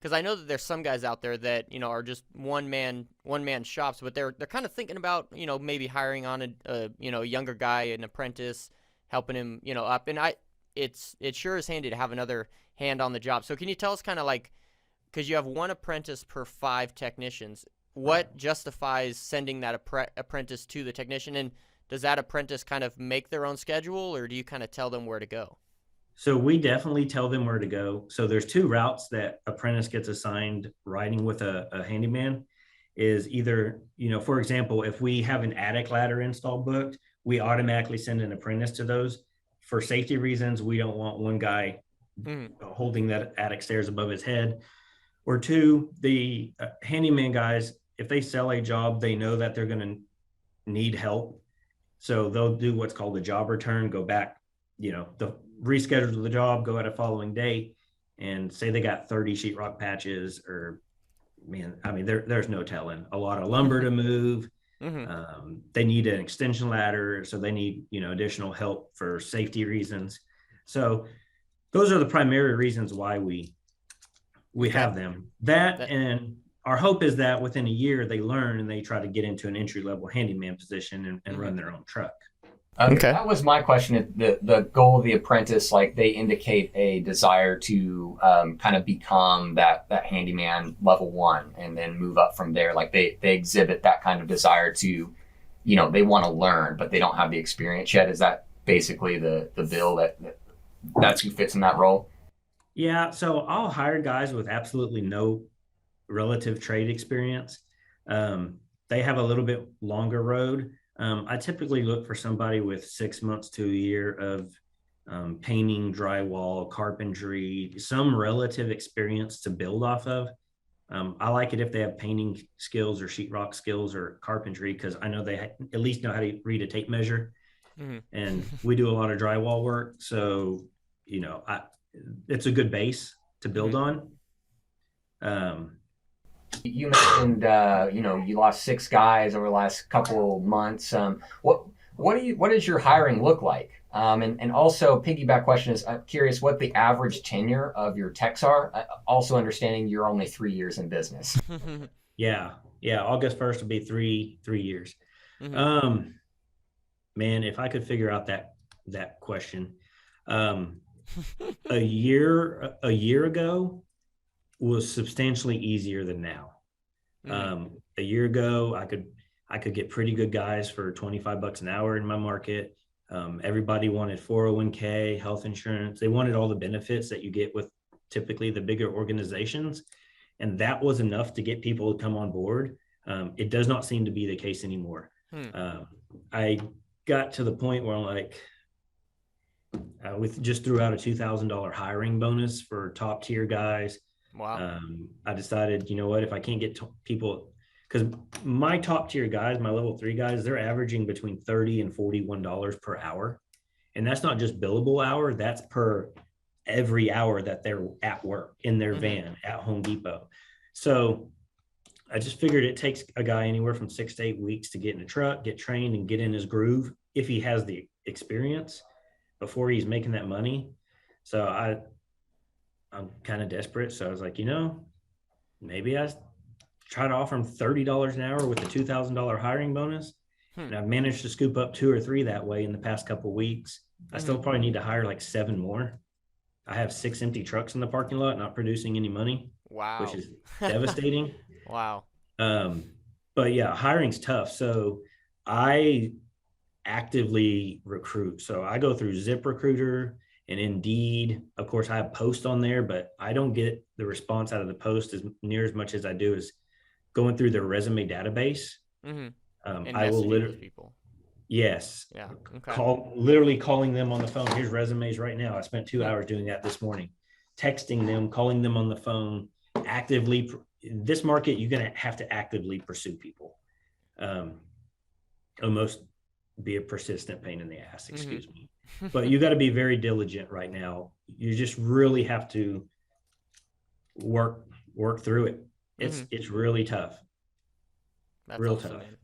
because I know that there's some guys out there that, are just one man shops, but they're kind of thinking about, maybe hiring on a younger guy, an apprentice, helping him, up. And it sure is handy to have another hand on the job. So can you tell us kind of like, because you have one apprentice per 5 technicians, what justifies sending that apprentice to the technician? And does that apprentice kind of make their own schedule, or do you kind of tell them where to go? So we definitely tell them where to go. So there's 2 routes that apprentice gets assigned riding with a handyman is either, for example, if we have an attic ladder install booked, we automatically send an apprentice to those. For safety reasons, we don't want one guy holding that attic stairs above his head. Or 2, the handyman guys, if they sell a job, they know that they're going to need help. So they'll do what's called a job return, go back, the reschedule the job, go at a following date, and say they got 30 sheetrock patches, or there's no telling. A lot of lumber to move. They need an extension ladder, so they need additional help for safety reasons. So those are the primary reasons why we have them. And our hope is that within a year they learn and they try to get into an entry level handyman position and run their own truck. Okay. That was my question. The goal of the apprentice, like they indicate a desire to kind of become that handyman level 1 and then move up from there. Like they exhibit that kind of desire to, they want to learn, but they don't have the experience yet. Is that basically the bill that's who fits in that role? Yeah. So I'll hire guys with absolutely no relative trade experience. They have a little bit longer road. I typically look for somebody with 6 months to a year of painting, drywall, carpentry, some relative experience to build off of. I like it if they have painting skills or sheetrock skills or carpentry, because I know they at least know how to read a tape measure. And we do a lot of drywall work. So, it's a good base to build on. You mentioned, you lost 6 guys over the last couple of months. What does your hiring look like? And also, piggyback question is, I'm curious what the average tenure of your techs are. Also, understanding you're only 3 years in business. Yeah. August 1st will be three years. Man, if I could figure out that question, a year ago was substantially easier than now. A year ago, I could get pretty good guys for $25 an hour in my market. Everybody wanted 401k, health insurance. They wanted all the benefits that you get with typically the bigger organizations. And that was enough to get people to come on board. It does not seem to be the case anymore. I got to the point where I'm like, we just threw out a $2,000 hiring bonus for top tier guys. Wow. I decided, what, if I can't get people, because my top tier guys, my level 3 guys, they're averaging between $30 and $41 per hour. And that's not just billable hour, that's per every hour that they're at work in their van at Home Depot. So I just figured it takes a guy anywhere from 6 to 8 weeks to get in a truck, get trained, and get in his groove if he has the experience before he's making that money. So I'm kind of desperate. So I was like, maybe I try to offer him $30 an hour with a $2,000 hiring bonus. And I've managed to scoop up 2 or 3 that way in the past couple of weeks. I still probably need to hire like 7 more. I have 6 empty trucks in the parking lot, not producing any money. Wow. Which is devastating. Wow. But yeah, hiring's tough. So I actively recruit. So I go through ZipRecruiter and Indeed. Of course, I have posts on there, but I don't get the response out of the post as near as much as I do as going through their resume database. And I will literally people. Yes. Yeah. Okay. Literally calling them on the phone. Here's resumes right now. I spent 2 hours doing that this morning, texting them, calling them on the phone, actively. In this market, you're going to have to actively pursue people. Almost be a persistent pain in the ass, excuse me. But you got to be very diligent right now. You just really have to work through it. It's really tough. That's real awesome, tough. man.